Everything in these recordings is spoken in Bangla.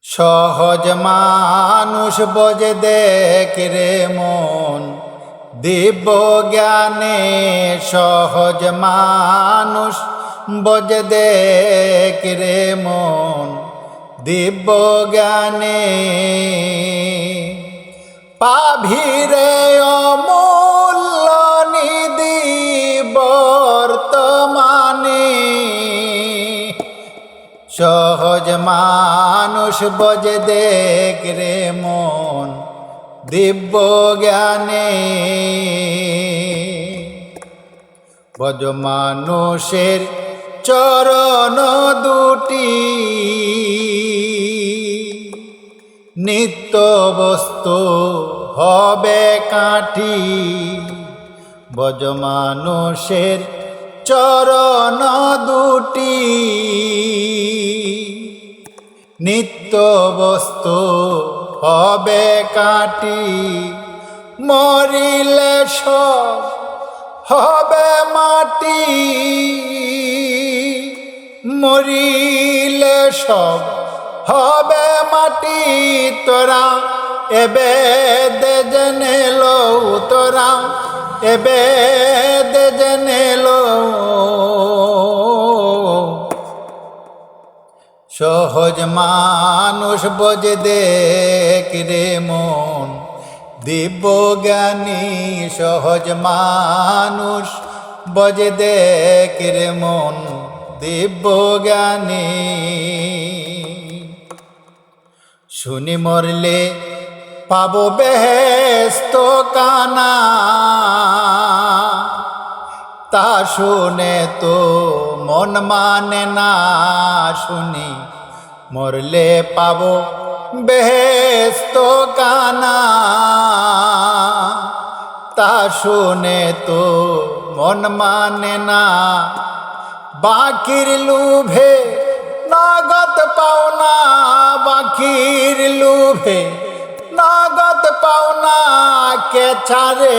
সহজ মানুষ বোঝে দেখ রে মন, দিব্য জ্ঞানে সহজ মানুষ বোঝে দেখ রে মন, দিব্য জ্ঞানে পাভিরে অমূল্য নিধি বর্তমানে। সহজ মানুষ বোঝে দেখ রে মন, দিব্য জ্ঞানে বজ মানুষের চরণ দুটি নিত্য বস্তু হবে কাঠি। বজ মানুষের চরণ দুটি নিত্য বস্তু হবে কাটি। মরিলে সব হবে মাটি, মরিলে সব হবে মাটি। তোরা এবে দে জেনে লো, তোরা এবে দে জেনে লো। সহজ মানুষ বোঝে দেখ রে মন, দিব্য জ্ঞানী সহজ মানুষ বোঝে দেখ রে মন, দিব্য জ্ঞানী। শুনি মরলে পাবো বেহেশত কানা, তা শুনে তো মন মানে না। শুনি মরলে পাবো বেহেশত কানা, তা শুনে তো মন মানে না। বাকির লোভে নগদ পাওনা, বাকির লোভে নগদ পাওনা। কে ছাড়ে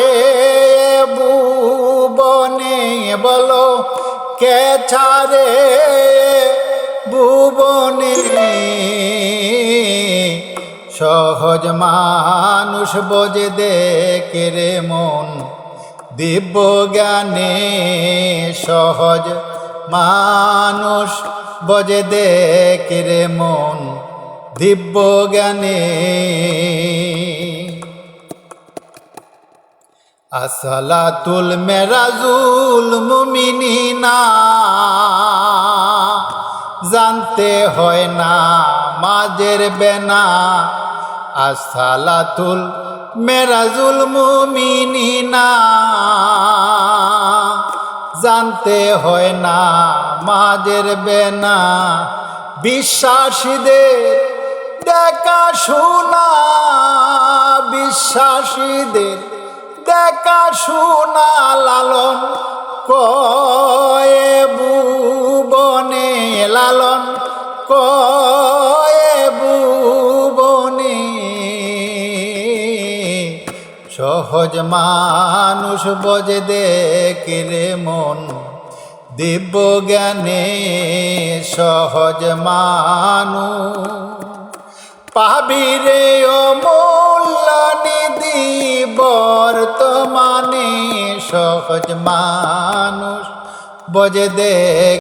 ভুবনে বলো, কে ছাড়ে ভুবনে। সহজ মানুষ বোঝে দেখ রে মন, দিব্য জ্ঞানে সহজ মানুষ বোঝে দেখ রে মন, দিব্য জ্ঞানে। আসসালাতুল মেরাজুল মুমিনিনা, জানতে হয় না মাঝের বেনা। আসসালাতুল মেরাজুল মুমিনিনা, জানতে হয় না মাঝের বেনা। বিশ্বাসীদের দেখা শোনা, বিশ্বাসীদের দেখা শোনা। লালন কয়ে ভুবনে, লালন কয়ে ভুবনে। সহজ মানুষ বোঝে দেখ রে মন, দিব্য জ্ঞানে সহজ মানুষ পাবিরে অমূল্য নিধি বর্তমানে। সহজ মানুষ বোঝে দেখ